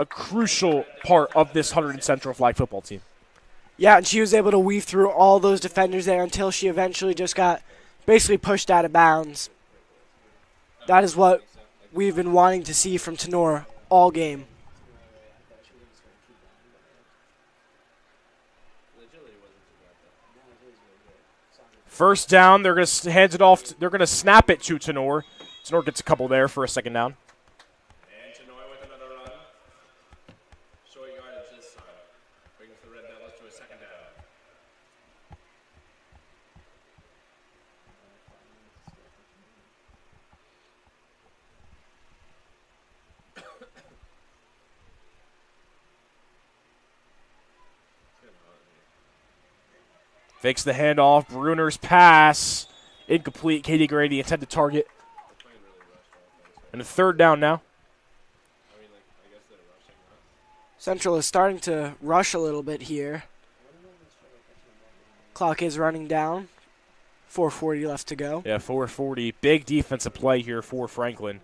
A crucial part of this Hunterdon Central flag football team. Yeah, and she was able to weave through all those defenders there until she eventually just got basically pushed out of bounds. That is what we've been wanting to see from Tenor all game. First down, they're going to hand it off. They're going to snap it to Tenor. Tenor gets a couple there for a second down. And Tenor with another run. Short yardage this time. Brings the Red Devils to a second down. Fakes the handoff. Bruner's pass. Incomplete. Katie Grady intended target. And a third down now. Central is starting to rush a little bit here. Clock is running down. 4:40 left to go. Yeah, 4:40. Big defensive play here for Franklin.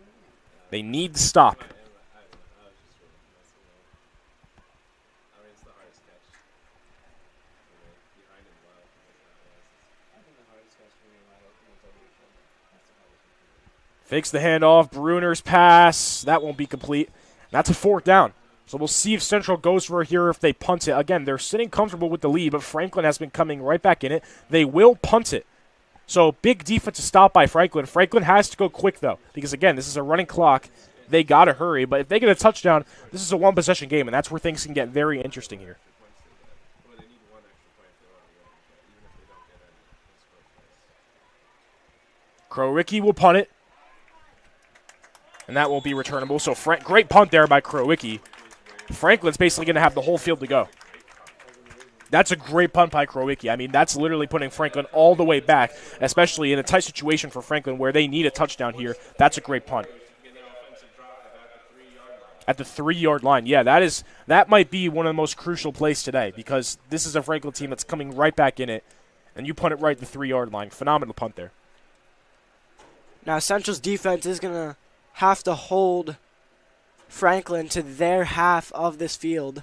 They need to stop. Fakes the handoff. Bruner's pass. That won't be complete. That's a fourth down. So we'll see if Central goes for it here, if they punt it. Again, they're sitting comfortable with the lead, but Franklin has been coming right back in it. They will punt it. So big defensive stop by Franklin. Franklin has to go quick, though, because, again, this is a running clock. They got to hurry. But if they get a touchdown, this is a one-possession game, and that's where things can get very interesting here. Well, they need one extra point if they want to win, but even if they don't get any, they score twice. Krowicki will punt it, and that won't be returnable. So great punt there by Krowicki. Franklin's basically going to have the whole field to go. That's a great punt by Krowicki. I mean, that's literally putting Franklin all the way back, especially in a tight situation for Franklin where they need a touchdown here. That's a great punt. At the 3-yard line. Yeah, that might be one of the most crucial plays today because this is a Franklin team that's coming right back in it, and you punt it right at the 3-yard line. Phenomenal punt there. Now, Central's defense is going to have to hold Franklin to their half of this field.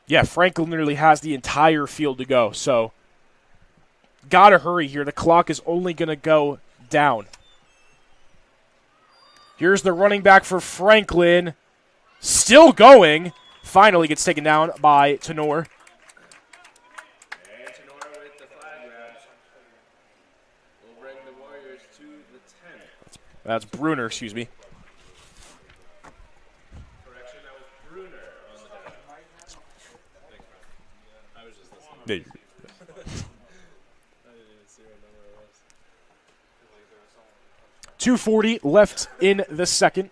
Yeah, Franklin literally has the entire field to go, so got to hurry here. The clock is only going to go down. Here's the running back for Franklin. Still going. Finally gets taken down by Tenor. And Tenor with the flag grab. Will bring the Warriors to the 10. That's Bruner, excuse me. Correction, that was Bruner on the down. Thanks, man. I was just listening. There you go. I didn't even see what number it was. 2:40 left in the second.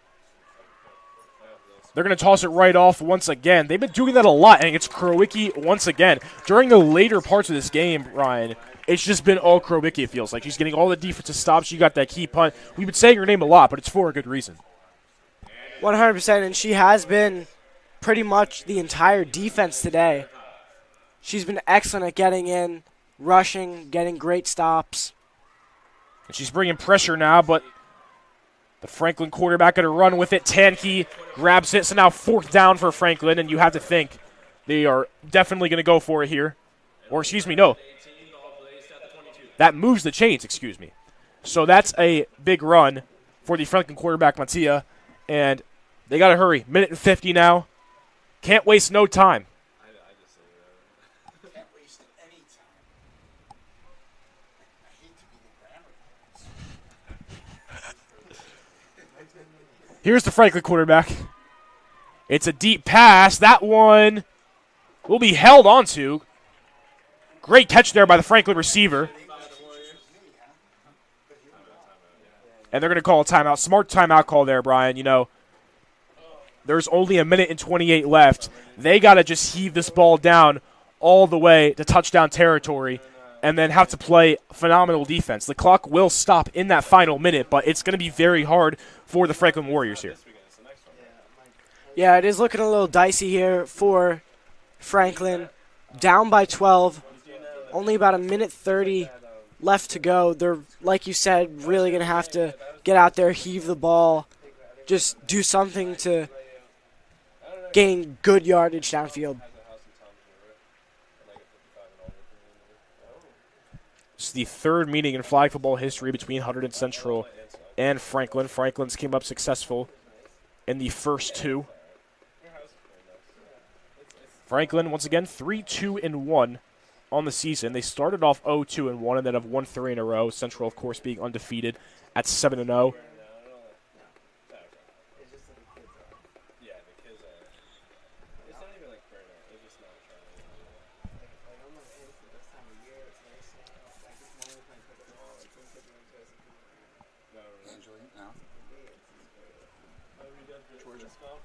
They're going to toss it right off once again. They've been doing that a lot, and it's Krowicki once again. During the later parts of this game, Ryan, it's just been all Krowicki, it feels like. She's getting all the defensive stops. You got that key punt. We've been saying her name a lot, but it's for a good reason. 100%, and she has been pretty much the entire defense today. She's been excellent at getting in, rushing, getting great stops. And she's bringing pressure now, but the Franklin quarterback going to run with it. Tankey grabs it, so now 4th down for Franklin, and you have to think they are definitely going to go for it here. Or, excuse me, no. That moves the chains, excuse me. So that's a big run for the Franklin quarterback, Mattia, and they got to hurry. 1:50 now. Can't waste no time. Can't waste any time. I hate to be the grammar. Here's the Franklin quarterback. It's a deep pass. That one will be held onto. Great catch there by the Franklin receiver. And they're going to call a timeout. Smart timeout call there, Brian. You know, there's only 1:28 left. They got to just heave this ball down all the way to touchdown territory and then have to play phenomenal defense. The clock will stop in that final minute, but it's going to be very hard for the Franklin Warriors here. Yeah, it is looking a little dicey here for Franklin. Down by 12. Only about 1:30 left to go. They're, like you said, really going to have to get out there, heave the ball, just do something to gain good yardage downfield. It's the third meeting in flag football history between Hunterdon Central and Franklin. Franklin's came up successful in the first two. Franklin, once again, 3-2-1 on the season. They started off 0-2-1 and then have won 3 in a row. Central, of course, being undefeated at 7-0.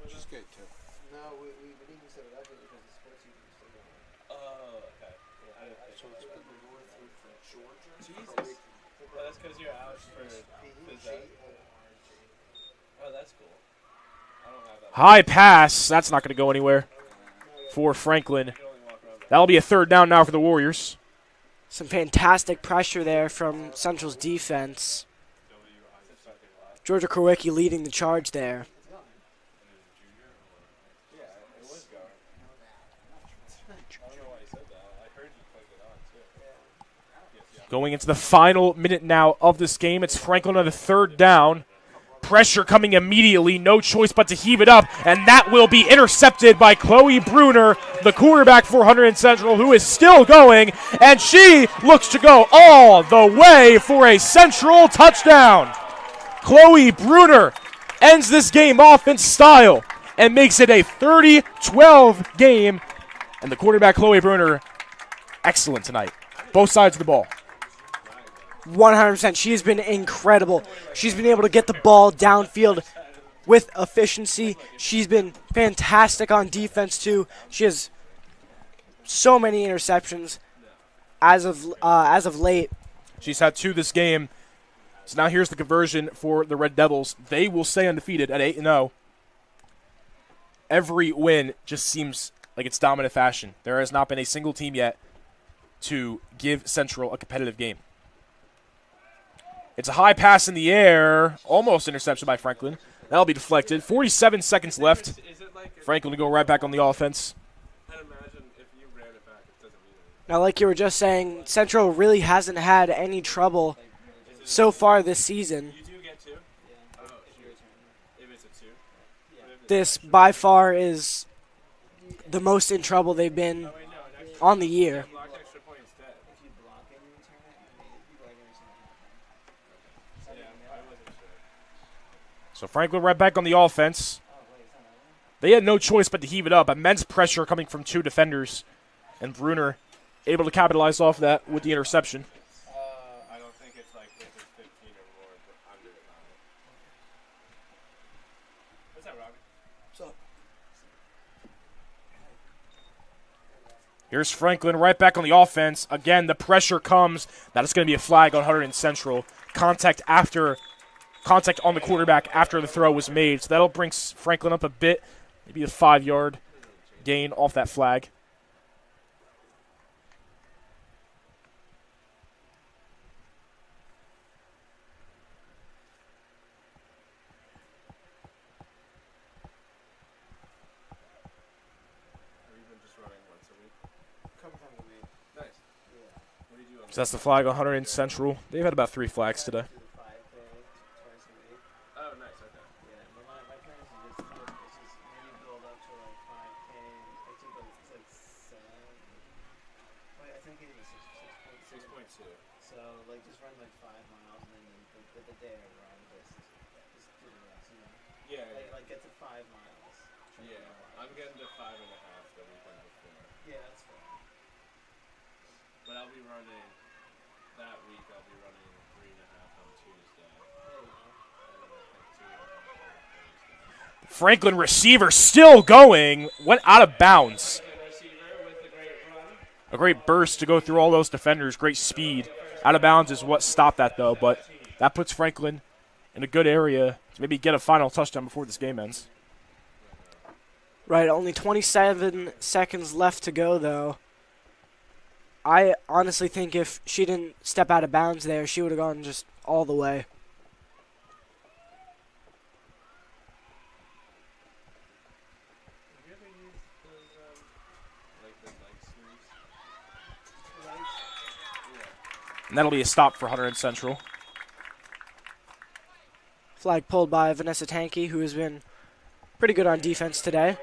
She's good too. No, we didn't set it up because the sports team is still going. Oh, okay. So it's been the north from Georgia. Jesus. Oh, that's because you're out for phys ed. Oh, that's cool. I don't have that. High pass. That's not going to go anywhere for Franklin. That'll be a 3rd down now for the Warriors. Some fantastic pressure there from Central's defense. Georgia Krowicki leading the charge there. Going into the final minute now of this game. It's Franklin on the 3rd down. Pressure coming immediately. No choice but to heave it up. And that will be intercepted by Chloe Bruner, the quarterback for Hunterdon Central, who is still going. And she looks to go all the way for a Central touchdown. Chloe Bruner ends this game off in style and makes it a 30-12 game. And the quarterback, Chloe Bruner, excellent tonight. Both sides of the ball. 100%. She has been incredible. She's been able to get the ball downfield with efficiency. She's been fantastic on defense, too. She has so many interceptions as of late. She's had 2 this game. So now here's the conversion for the Red Devils. They will stay undefeated at 8-0. Every win just seems like it's dominant fashion. There has not been a single team yet to give Central a competitive game. It's a high pass in the air, almost interception by Franklin. That'll be deflected. 47 seconds left. Franklin to go right back on the offense. Now, like you were just saying, Central really hasn't had any trouble so far this season. This, by far, is the most in trouble they've been on the year. So Franklin right back on the offense. They had no choice but to heave it up. Immense pressure coming from 2 defenders. And Bruner able to capitalize off that with the interception. I don't think it's like if it's 15 or more, but under it. What's that, Robbie? What's up? Here's Franklin right back on the offense. Again, the pressure comes. That is going to be a flag on Hunterdon Central. Contact on the quarterback after the throw was made. So that'll bring Franklin up a bit. Maybe a 5-yard gain off that flag. So that's the flag on Hunterdon Central. They've had about 3 flags today. Oh, nice. Okay. Yeah, but my plan is just maybe build up to like 5K. I think it's like 7. Wait, I think it is 6.2. So like just run like 5 miles and then the day I run just do the rest, you know? Yeah. Like get to 5 miles. Yeah. I'm getting to 5.5 the weekend before. Yeah, that's fair. But I'll be running that week. I'll be running 3.5 on Tuesday. There you go. And then I think 2.5 on Thursday. Franklin receiver still going. Went out of bounds. A great burst to go through all those defenders. Great speed. Out of bounds is what stopped that, though. But that puts Franklin in a good area to maybe get a final touchdown before this game ends. Right, only 27 seconds left to go, though. I honestly think if she didn't step out of bounds there, she would have gone just all the way. Have you ever used those, like the sleeves? Yeah. And that'll be a stop for Hunterdon Central. Flag pulled by Vanessa Tankey, who has been pretty good on defense today.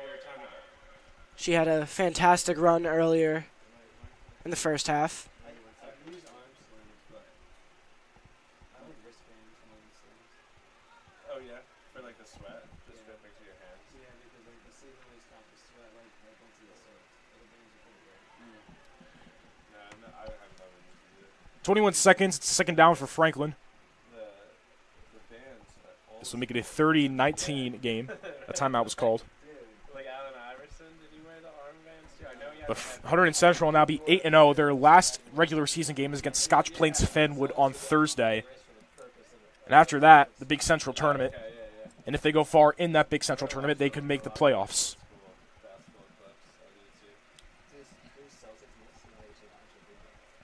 She had a fantastic run earlier in the first half. I've used arm slings, but I like wristbands and arm slings. Oh yeah, for like the sweat, just to make sure your hands. Yeah, because like the sleeve always stop the sweat like once you get soaked. Like it brings you pretty good. No, I've never used it. 21 seconds. It's second down for Franklin. The bands. This will make it a 30-19 game. A timeout was called. Like Allen Iverson, did he wear the armbands too? I know he had. But Hunterdon Central will now be 8-0. Their last regular season game is against Scotch Plains Fenwood on Thursday. And after that, the Big Central tournament. And if they go far in that Big Central tournament, they could make the playoffs.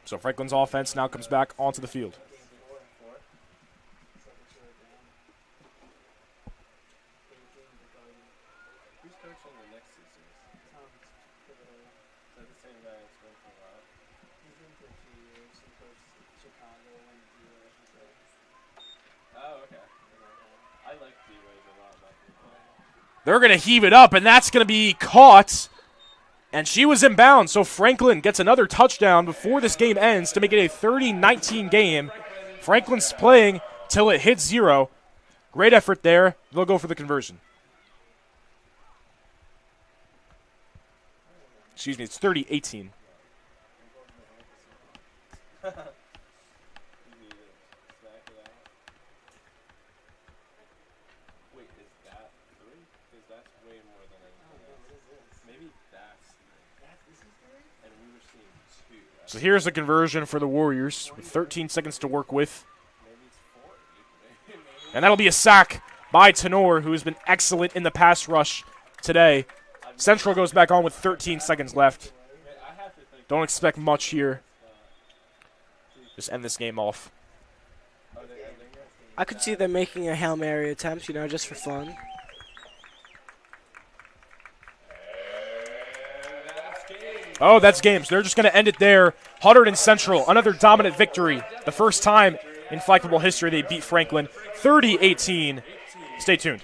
So Franklin's offense now comes back onto the field. Who's coaching the next 2 seasons? Is that the same guy that's been for a while? He's been for 2 years. He coached Chicago when he was there. Oh, okay. I They're going to heave it up, and that's going to be caught. And she was in bounds, so Franklin gets another touchdown before this game ends to make it a 30-19 game. Franklin's playing till it hits 0. Great effort there. They'll go for the conversion. Excuse me, it's 30-18. So here's the conversion for the Warriors with 13 seconds to work with. And that'll be a sack by Tenor, who has been excellent in the pass rush today. Central goes back on with 13 seconds left. Don't expect much here. Just end this game off. I could see them making a Hail Mary attempt, just for fun. Oh, that's game. So they're just going to end it there. Hunterdon Central, another dominant victory. The first time in flag football history they beat Franklin. 30-18. Stay tuned.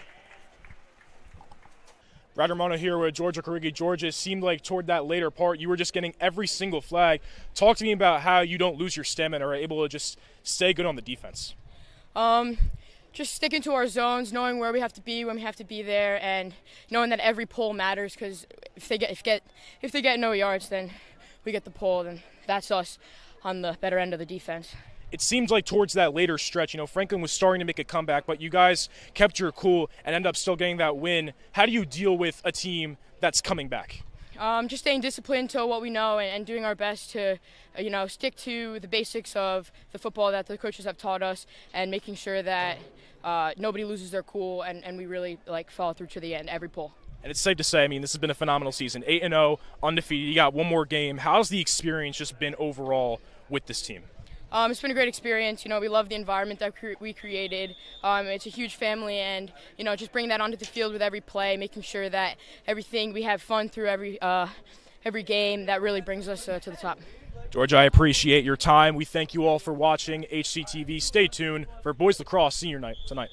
Brad Romano here with Georgia Carigi. Georgia, it seemed like toward that later part, you were just getting every single flag. Talk to me about how you don't lose your stamina or are able to just stay good on the defense. Just sticking to our zones, knowing where we have to be when we have to be there, and knowing that every pull matters. Because if they get no yards, then we get the pull, then that's us on the better end of the defense. It seems like towards that later stretch, Franklin was starting to make a comeback, but you guys kept your cool and end up still getting that win. How do you deal with a team that's coming back? Just staying disciplined to what we know and doing our best to, stick to the basics of the football that the coaches have taught us, and making sure that nobody loses their cool and we really follow through to the end every pull. And it's safe to say, this has been a phenomenal season. 8-0, undefeated. You got one more game. How's the experience just been overall with this team? It's been a great experience. We love the environment that we created. It's a huge family, and just bringing that onto the field with every play, making sure that we have fun through every game. That really brings us to the top. George, I appreciate your time. We thank you all for watching HCTV. Stay tuned for Boys Lacrosse Senior Night tonight.